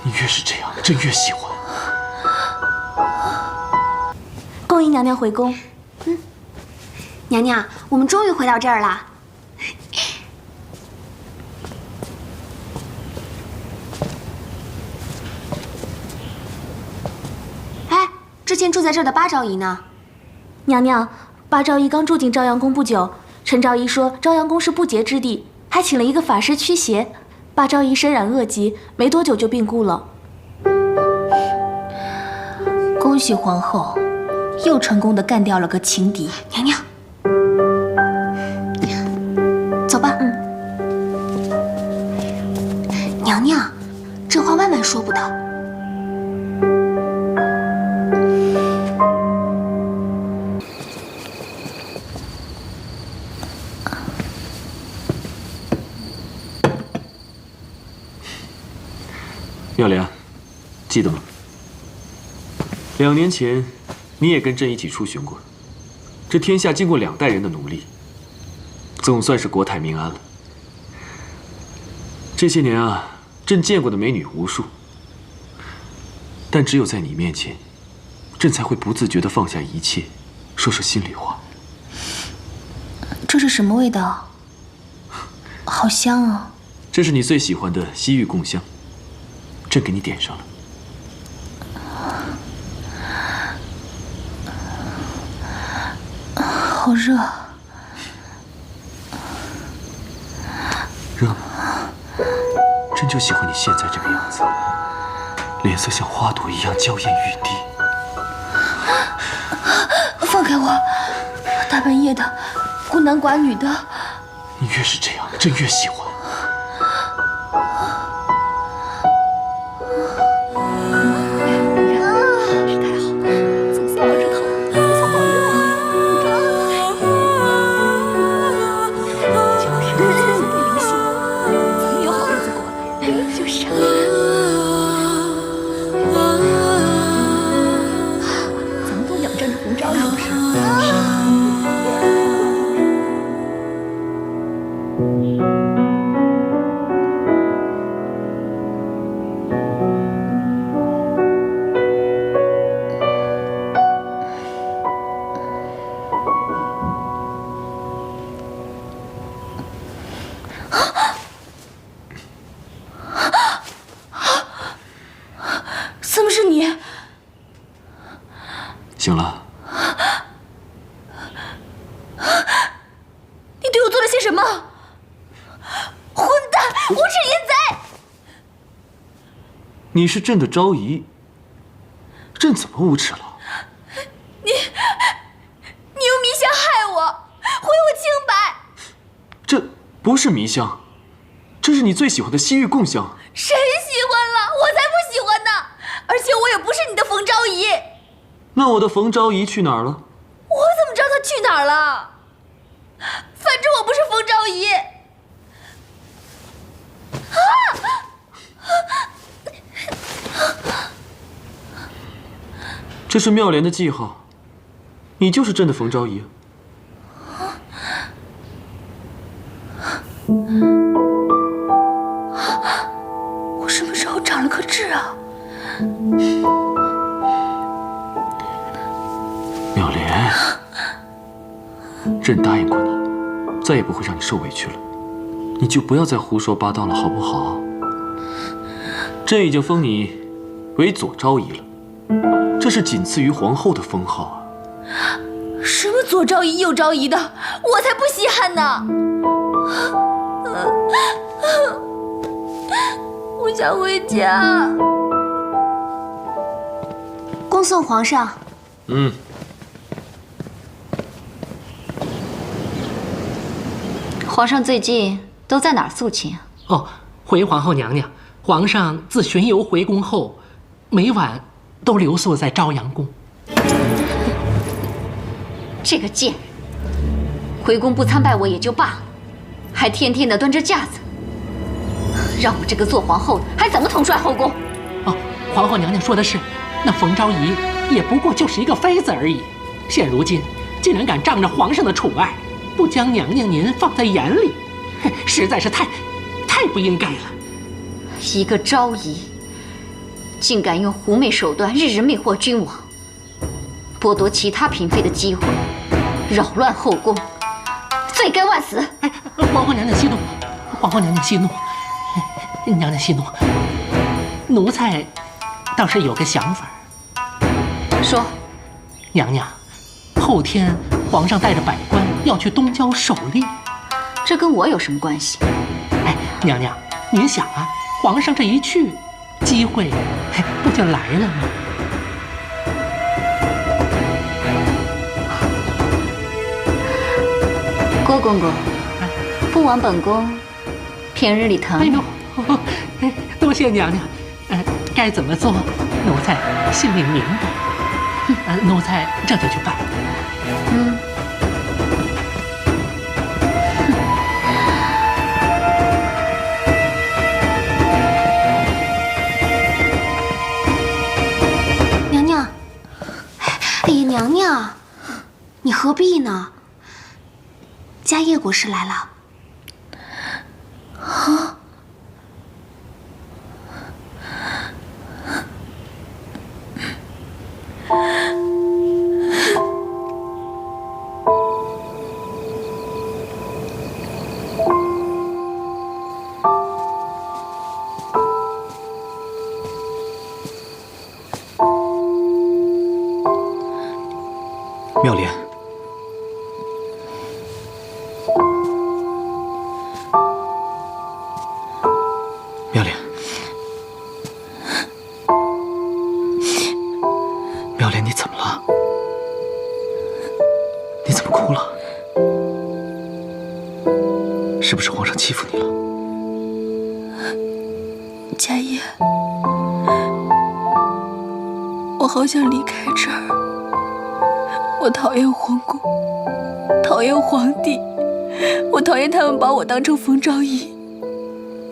你越是这样，朕越喜欢。恭迎娘娘回宫。娘娘，我们终于回到这儿了。哎，之前住在这儿的八昭仪呢？娘娘，八昭仪刚住进朝阳宫不久，陈昭仪说朝阳宫是不洁之地，还请了一个法师驱邪。八昭仪身染恶疾，没多久就病故了。恭喜皇后，又成功的干掉了个情敌。娘娘，走吧。娘娘，这话万万说不得。妙莲，记得吗？2年前，你也跟朕一起出巡过。这天下经过2代人的努力，总算是国泰民安了。这些年啊，朕见过的美女无数，但只有在你面前，朕才会不自觉地放下一切，说说心里话。这是什么味道？好香啊！这是你最喜欢的西域贡香，朕给你点上了。好热。热吗？朕就喜欢你现在这个样子，脸色像花朵一样娇艳欲滴。放开我！大半夜的，孤男寡女的。你越是这样，朕越喜欢。怎么是你？醒了。你对我做了些什么？混蛋，无耻淫贼！你是朕的昭仪，朕怎么无耻了？你用迷香害我，毁我清白！这不是迷香，这是你最喜欢的西域贡香。谁喜欢了？我才不喜欢呢！而且我也不是你的冯昭仪。那我的冯昭仪去哪儿了？我怎么知道她去哪儿了？反正我不是冯昭仪。这是妙莲的记号，你就是朕的冯昭仪。我什么时候长了颗痣啊？妙莲，朕答应过你，再也不会让你受委屈了，你就不要再胡说八道了，好不好？朕已经封你为左昭仪了，这是仅次于皇后的封号啊。什么左昭仪右昭仪的，我才不稀罕呢！我想回家。恭送皇上。皇上最近都在哪儿肃亲啊？哦，回皇后娘娘，皇上自巡游回宫后，每晚都留宿在朝阳宫。这个贱人，回宫不参拜我也就罢了，还天天的端着架子，让我这个做皇后的还怎么统帅后宫？哦，皇后娘娘说的是，那冯昭仪也不过就是一个妃子而已，现如今竟然敢仗着皇上的宠爱，不将娘娘您放在眼里，实在是太不应该了。一个昭仪，竟敢用狐媚手段日日魅惑君王，剥夺其他嫔妃的机会，扰乱后宫，罪该万死！哎，皇后娘娘息怒，皇后娘娘息怒，娘娘息怒。奴才倒是有个想法。说，娘娘，后天皇上带着百官要去东郊狩猎，这跟我有什么关系？哎，娘娘，您想啊，皇上这一去，机会不就来了吗？郭公公，不枉本宫平日里疼你。哎呦，多谢娘娘。该怎么做，奴才心里明白。奴才这就去办。娘娘，哎呀，娘娘，你何必呢？家叶国师来了。啊！妙莲，妙莲，妙莲，你怎么了？你怎么哭了？是不是皇上欺负你了？家叶，我好想离开这儿。我讨厌皇宫，讨厌皇帝，我讨厌他们把我当成冯昭仪。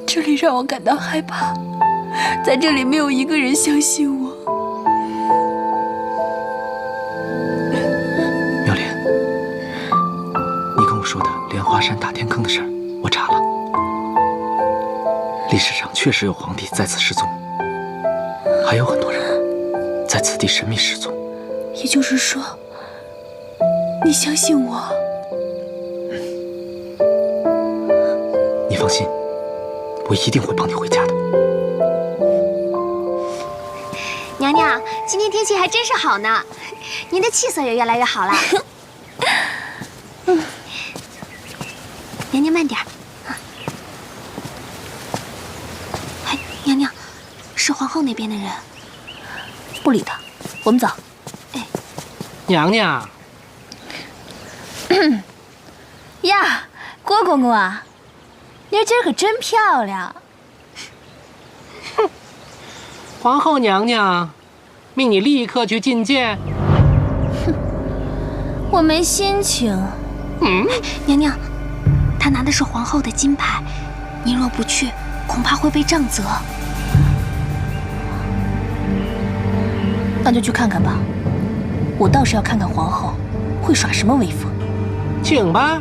这里让我感到害怕，在这里没有一个人相信我。妙莲，你跟我说的莲花山大天坑的事儿，我查了，历史上确实有皇帝在此失踪，还有很多人在此地神秘失踪。也就是说，你相信我？你放心，我一定会帮你回家的。娘娘，今天天气还真是好呢，您的气色也越来越好了。娘娘慢点儿。哎，娘娘，是皇后那边的人。不理他，我们走。娘娘。呀，郭公公啊，您今儿可真漂亮。哼，皇后娘娘命你立刻去觐见。哼，我没心情。娘娘，他拿的是皇后的金牌，您若不去，恐怕会被杖责。那就去看看吧，我倒是要看看皇后会耍什么威风。请吧。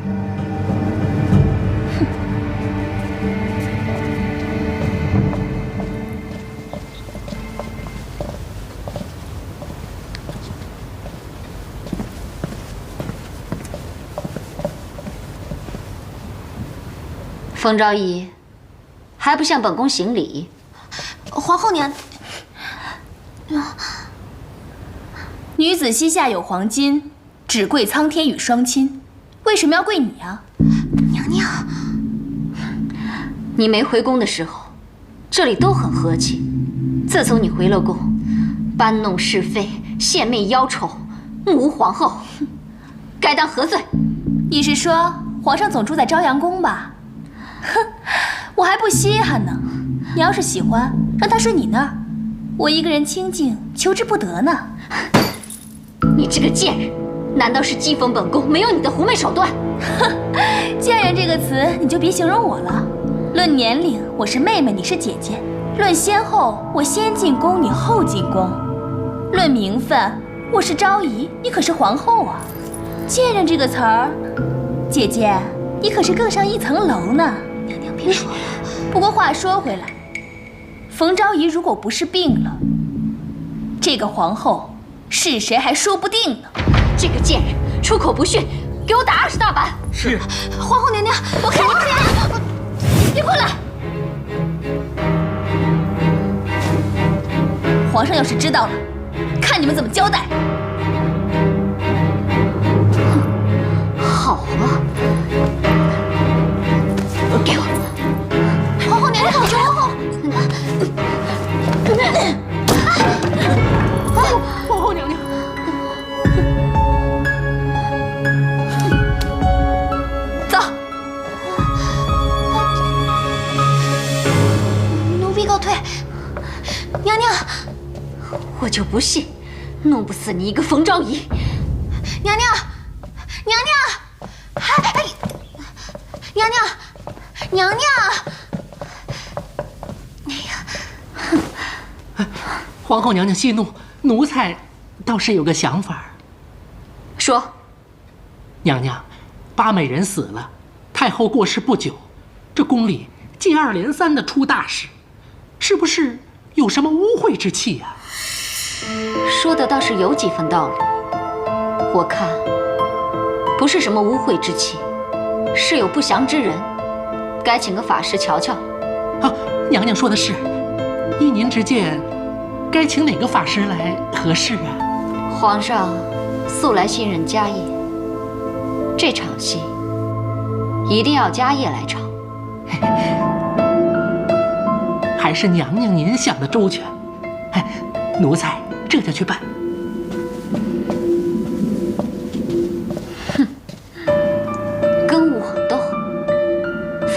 冯昭仪，还不向本宫行礼？皇后娘，女子膝下有黄金，只跪苍天与双亲。为什么要跪你啊？娘娘，你没回宫的时候，这里都很和气。自从你回了宫，搬弄是非、献媚妖丑、目无皇后，该当何罪？你是说皇上总住在朝阳宫吧？哼，我还不稀罕呢。你要是喜欢，让他睡你那儿，我一个人清静，求之不得呢。你这个贱人，难道是讥讽本宫没有你的狐媚手段？哼，贱人这个词你就别形容我了。论年龄，我是妹妹，你是姐姐；论先后，我先进宫，你后进宫；论名分，我是昭仪，你可是皇后啊。贱人这个词儿，姐姐，你可是更上一层楼呢。娘娘别说了。不过话说回来，冯昭仪如果不是病了，这个皇后是谁还说不定呢。这个贱人出口不逊，给我打20大板！是。皇后娘娘，我看你别过来！皇上要是知道了，看你们怎么交代。好啊，给我！皇后娘娘，求皇后！皇后娘娘，走。奴婢告退。娘娘，我就不信弄不死你一个冯昭仪！娘娘，娘娘，哎，娘娘，娘娘。皇后娘娘息怒，奴才倒是有个想法。说，娘娘，八美人死了，太后过世不久，这宫里接二连三的出大事，是不是有什么污秽之气呀？说的倒是有几分道理。我看不是什么污秽之气，是有不祥之人，该请个法师瞧瞧。啊，娘娘说的是，依您之见，该请哪个法师来合适啊？皇上素来信任家业，这场戏一定要家业来唱。还是娘娘您想的周全，奴才这就去办。哼，跟我斗，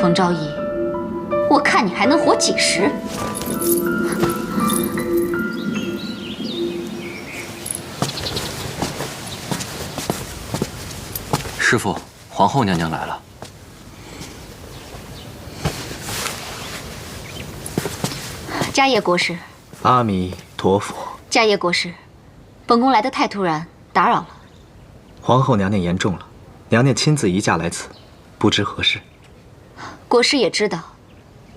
冯昭仪，我看你还能活几时？师父，皇后娘娘来了。迦叶国师，阿弥陀佛。迦叶国师，本宫来得太突然，打扰了。皇后娘娘言重了，娘娘亲自移驾来此，不知何事。国师也知道，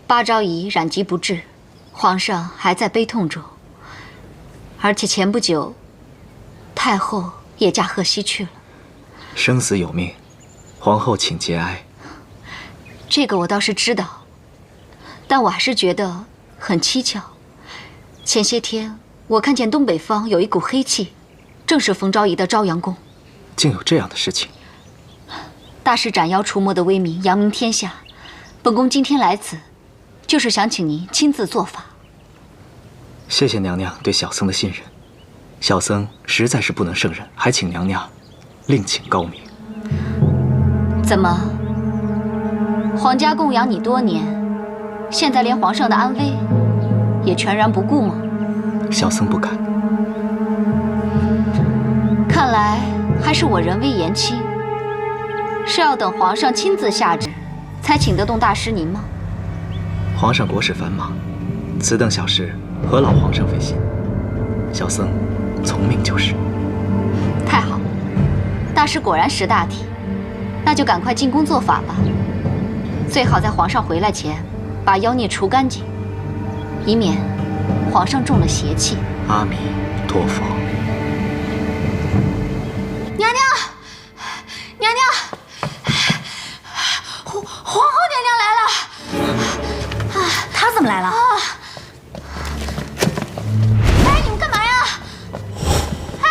巴昭仪染疾不治，皇上还在悲痛中。而且前不久，太后也驾鹤西去了。生死有命，皇后请节哀。这个我倒是知道，但我还是觉得很蹊跷。前些天我看见东北方有一股黑气，正是冯昭仪的朝阳宫。竟有这样的事情！大师斩妖除魔的威名扬名天下，本宫今天来此，就是想请您亲自做法。谢谢娘娘对小僧的信任，小僧实在是不能胜任，还请娘娘另请高明。怎么，皇家供养你多年，现在连皇上的安危也全然不顾吗？小僧不敢。看来还是我人微言轻，是要等皇上亲自下旨，才请得动大师您吗？皇上国事繁忙，此等小事何劳皇上费心？小僧从命就是。太好了，大师果然识大体，那就赶快进宫做法吧。最好在皇上回来前把妖孽除干净，以免皇上中了邪气。阿弥陀佛。娘娘，娘娘，皇后娘娘来了。他怎么来了？哎，你们干嘛呀？哎，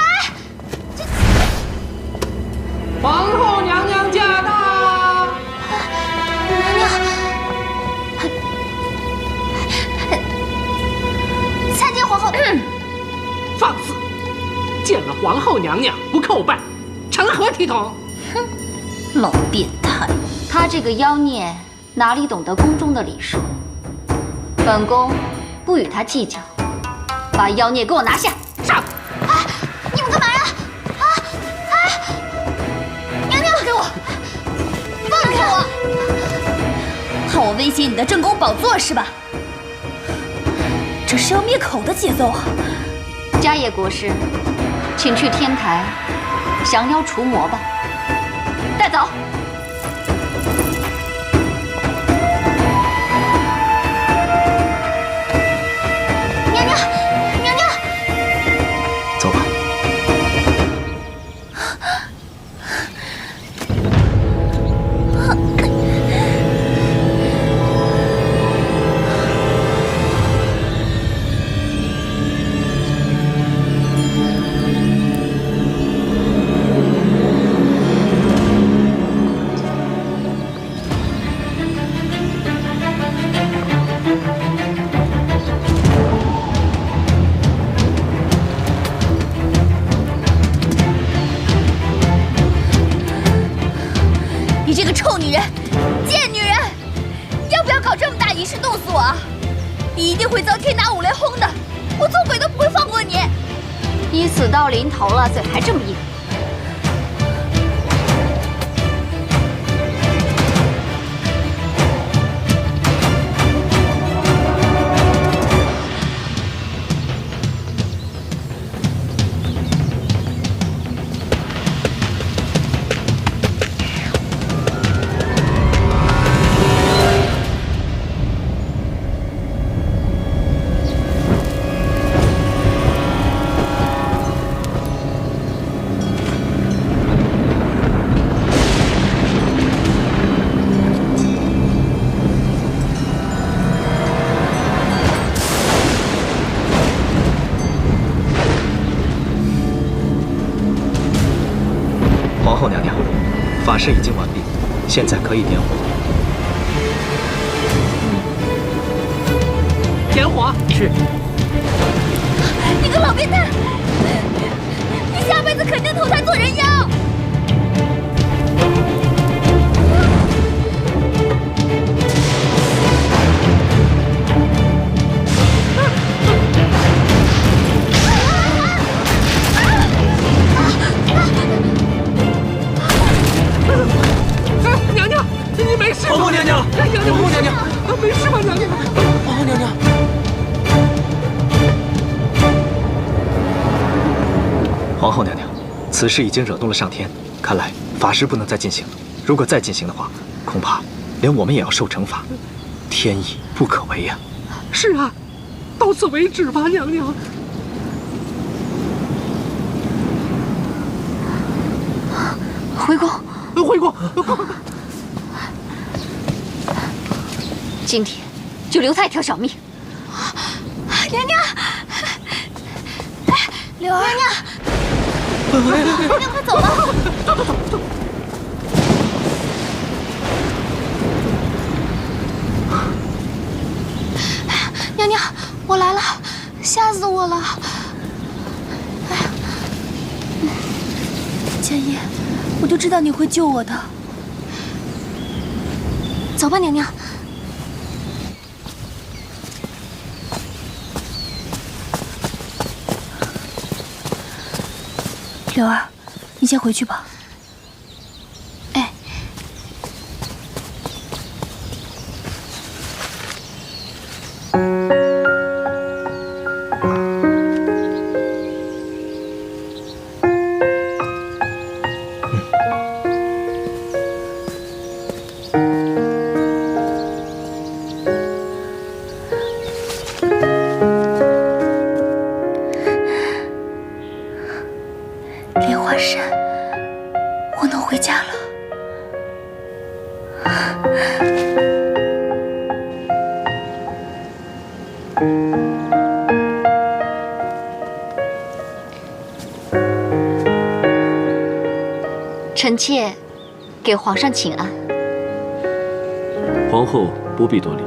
皇后娘娘驾到！娘娘，参见皇后。放肆！见了皇后娘娘不叩拜，成何体统？老变态！他这个妖孽哪里懂得宫中的礼数？本宫不与他计较，把妖孽给我拿下！上！哎，你们干嘛呀？啊！哎，娘娘，给我放开我！怕我威胁你的正宫宝座是吧？这是要灭口的节奏啊！迦叶国师，请去天台降妖除魔吧。带走。娘娘，娘娘，你死到临头了，嘴还这么硬。皇后娘娘，法事已经完毕，现在可以点火。点火。是。你个老变态！你下辈子肯定投胎做人妖！娘娘，你没事吧？皇后娘娘，娘娘，皇后娘娘，没事吧？娘娘，皇后娘娘。皇后娘娘，此事已经惹怒了上天，看来法事不能再进行了。如果再进行的话，恐怕连我们也要受惩罚，天意不可违呀。是啊，到此为止吧，娘娘。回宫，回宫，快！今天就留他一条小命。娘娘，柳儿，娘娘快走了！走。娘娘，我来了，吓死我了！哎呀，千叶，我就知道你会救我的。走吧，娘娘。柳儿，你先回去吧。哎。莲花山，我能回家了。臣妾给皇上请安。皇后不必多礼。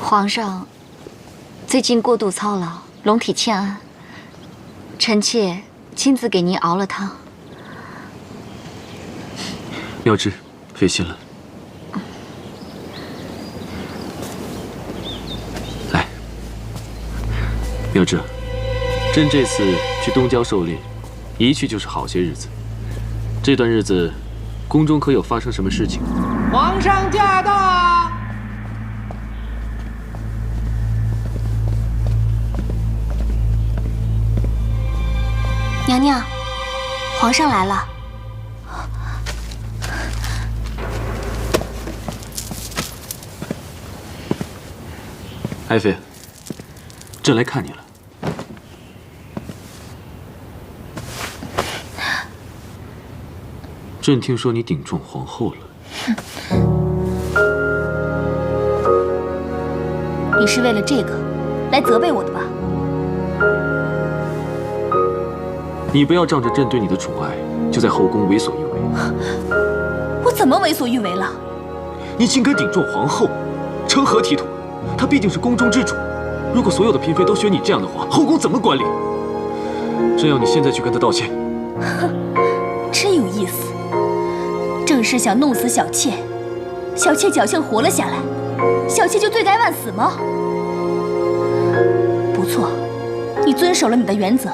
皇上最近过度操劳，龙体欠安，臣妾亲自给您熬了汤。妙芝，费心了。来，妙芝，朕这次去东郊狩猎，一去就是好些日子。这段日子，宫中可有发生什么事情？皇上驾到！娘娘，皇上来了。爱妃，朕来看你了。朕听说你顶撞皇后了。你是为了这个来责备我的吧？你不要仗着朕对你的宠爱，就在后宫为所欲为。我怎么为所欲为了？你竟敢顶撞皇后，成何体统？她毕竟是宫中之主，如果所有的嫔妃都学你这样的话，后宫怎么管理？朕要你现在去跟她道歉。真有意思，正是想弄死小妾，小妾侥幸活了下来，小妾就罪该万死吗？不错，你遵守了你的原则，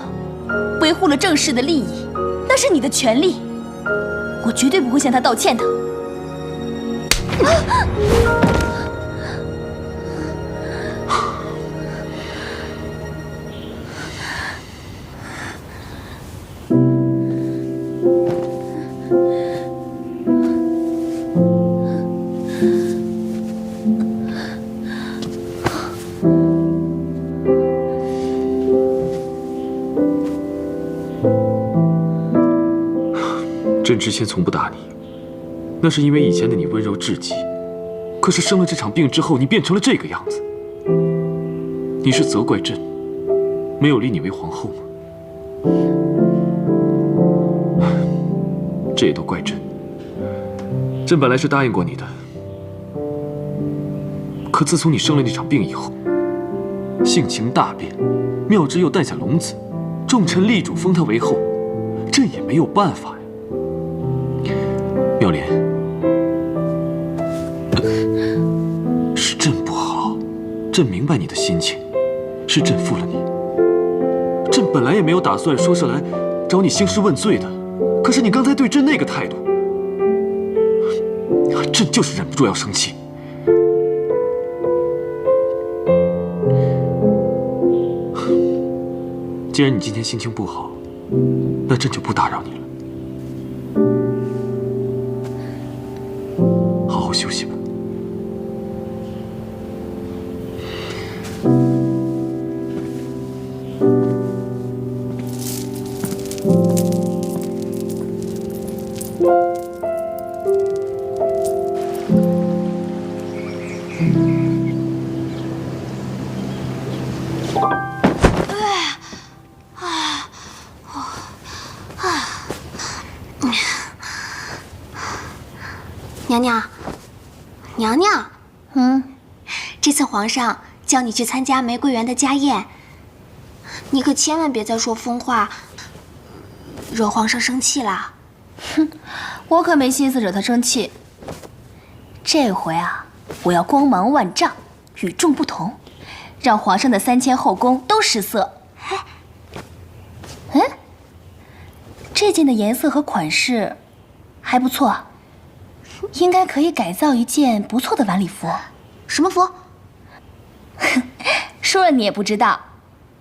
维护了正室的利益，那是你的权利，我绝对不会向他道歉的。朕之前从不打你，那是因为以前的你温柔至极。可是生了这场病之后，你变成了这个样子。你是责怪朕没有立你为皇后吗？这也都怪朕。朕本来是答应过你的，可自从你生了那场病以后，性情大变，妙芝又诞下龙子，众臣力主封她为后，朕也没有办法呀。妙莲，是朕不好，朕明白你的心情，是朕负了你。朕本来也没有打算说是来找你兴师问罪的，可是你刚才对朕那个态度，朕就是忍不住要生气。既然你今天心情不好，那朕就不打扰你了。好好休息吧。娘娘，娘娘，这次皇上叫你去参加玫瑰园的家宴，你可千万别再说疯话，惹皇上生气啦。哼，我可没心思惹他生气。这回啊，我要光芒万丈，与众不同，让皇上的3000后宫都失色。这件的颜色和款式还不错，应该可以改造一件不错的晚礼服。什么服？说了你也不知道。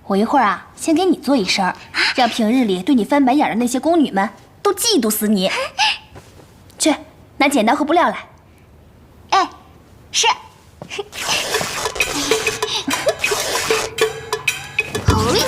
我一会儿啊，先给你做一身，让平日里对你翻白眼的那些宫女们都嫉妒死你。去，拿剪刀和布料来。哎，是。好嘞。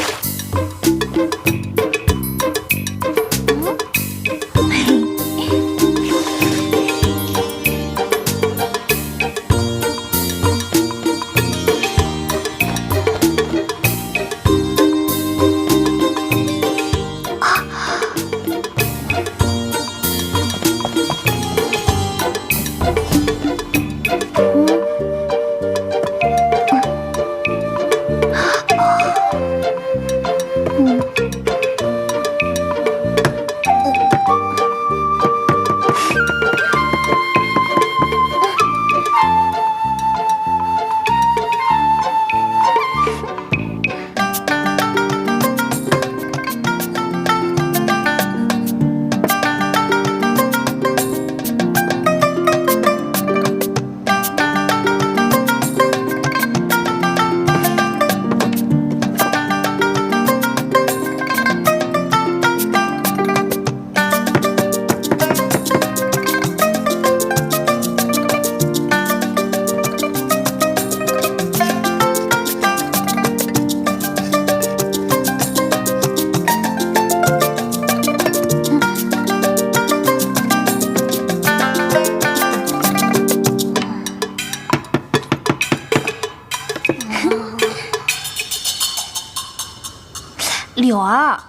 柳儿，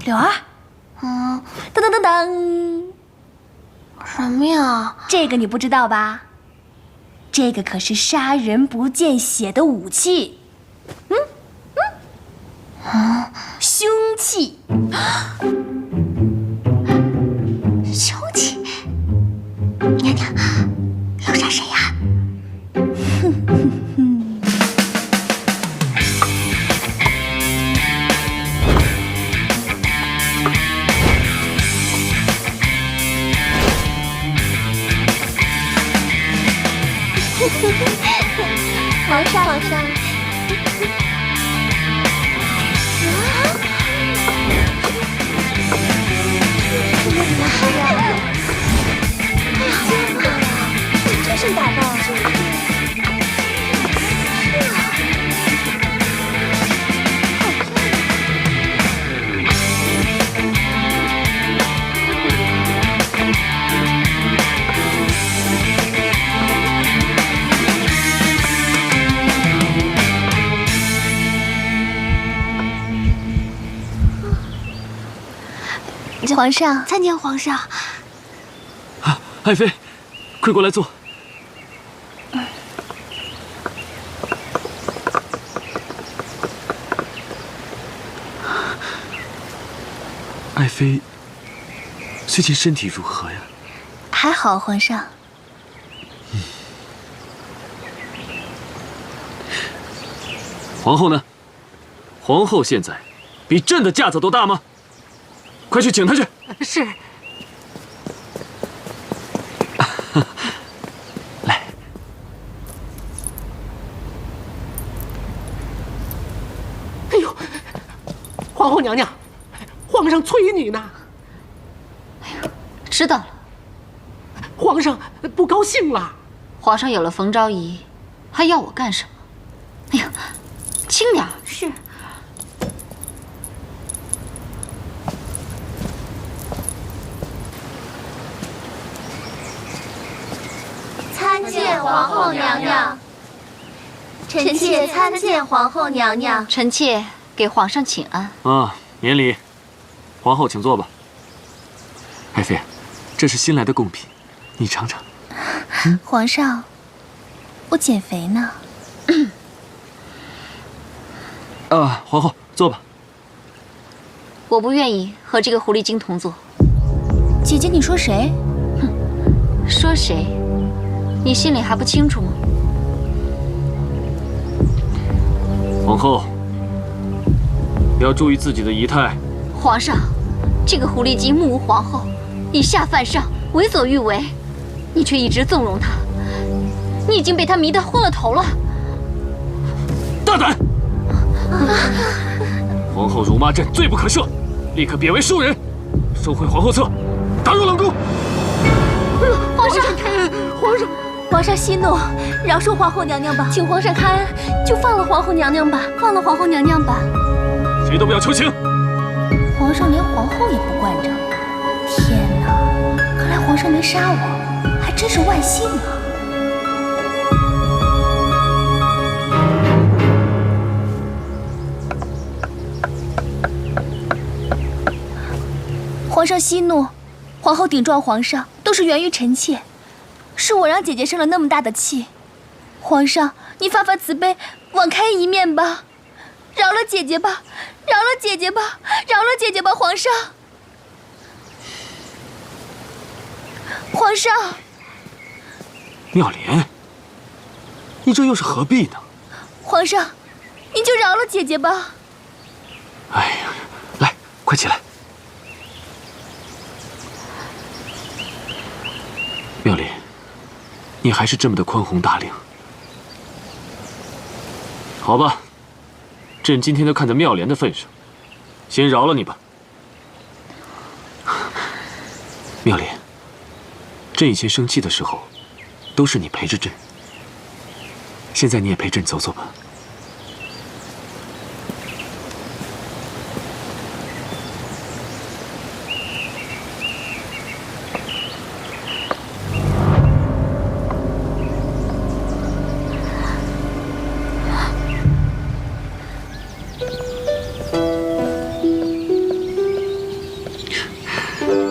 柳儿，当当当当，什么呀？这个你不知道吧？这个可是杀人不见血的武器，凶器。凶器。娘娘，有啥皇上，这身打扮。皇上，参见皇上。啊，爱妃，快过来坐。爱妃，最近身体如何呀？还好，皇上。皇后呢？皇后现在比朕的架子都大吗？快去请她去。是。来。哎呦，皇后娘娘，皇上催你呢。知道了。皇上不高兴了。皇上有了冯昭仪，还要我干什么？哎呀，轻点儿。是。参见皇后娘娘。臣妾参见皇后娘娘。臣妾给皇上请安。啊，免礼。皇后请坐吧。爱妃，这是新来的贡品，你尝尝。皇上，我减肥呢。啊，皇后坐吧。我不愿意和这个狐狸精同坐。姐姐，你说谁？哼，说谁？你心里还不清楚吗？皇后，要注意自己的仪态。皇上，这个狐狸精目无皇后，以下犯上，为所欲为，你却一直纵容她，你已经被她迷得昏了头了。大胆！皇后辱骂朕，罪不可赦，立刻贬为庶人，收回皇后册，打入冷宫。皇上，皇上息怒，饶恕皇后娘娘吧，请皇上开恩，就放了皇后娘娘吧，放了皇后娘娘吧。谁都不要求情。皇上连皇后也不惯着，天哪！看来皇上没杀我，还真是万幸啊。皇上息怒，皇后顶撞皇上都是源于臣妾，是我让姐姐生了那么大的气。皇上，你发发慈悲，网开一面吧，饶了姐姐吧，饶了姐姐吧，饶了姐姐吧，皇上。皇上，妙莲，你这又是何必呢？皇上，您就饶了姐姐吧。哎呀，来，快起来。妙莲，你还是这么的宽宏大量。好吧，朕今天都看在妙莲的份上，先饶了你吧。妙莲，朕以前生气的时候，都是你陪着朕，现在你也陪朕走走吧。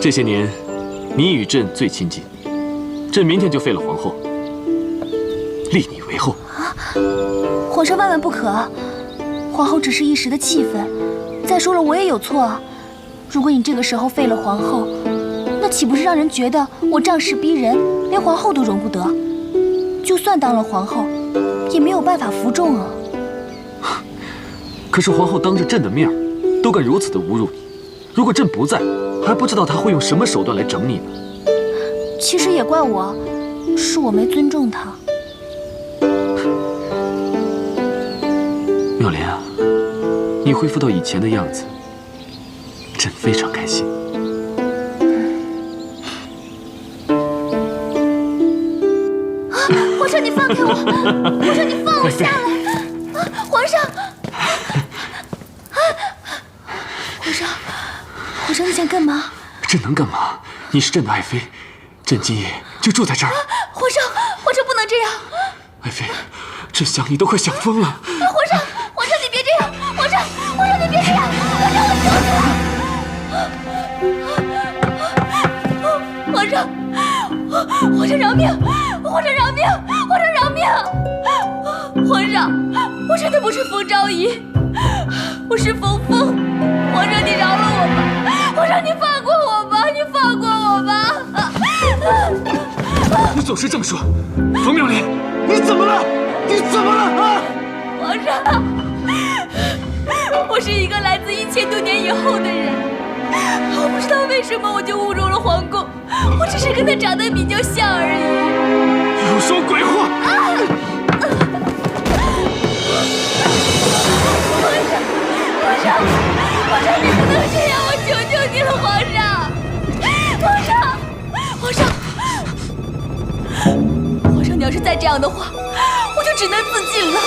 这些年，你与朕最亲近，朕明天就废了皇后，立你为后。皇上万万不可，皇后只是一时的气愤。再说了，我也有错啊。如果你这个时候废了皇后，那岂不是让人觉得我仗势逼人，连皇后都容不得？就算当了皇后，也没有办法服众啊。可是皇后当着朕的面都敢如此的侮辱你，如果朕不在，还不知道她会用什么手段来整你呢。其实也怪我，是我没尊重她。妙莲啊，你恢复到以前的样子，朕非常开心。皇上，你放开我！皇上，你放我下来！皇上，皇上，你想干嘛？朕能干嘛？你是朕的爱妃，朕今夜就住在这儿。皇上，不能这样！爱妃，朕想你都快想疯了。皇上，你别这样！皇上，你别这样！皇上，我求你了！皇上，饶命！皇上饶命！皇上饶命！皇上，我真的不是冯昭仪，我是冯峰。皇上，你饶了我吧！皇上，你放过我吧！你放过我吧！你总是这么说，冯妙莲，你怎么了？你怎么了啊？皇上，我是一个来自1000多年以后的人，我不知道为什么我就误入了皇宫，我只是跟他长得比较像而已。胡说鬼话！皇上，你不能这样，我求求你了，皇上！皇上，你要是再这样的话，我就只能自尽了。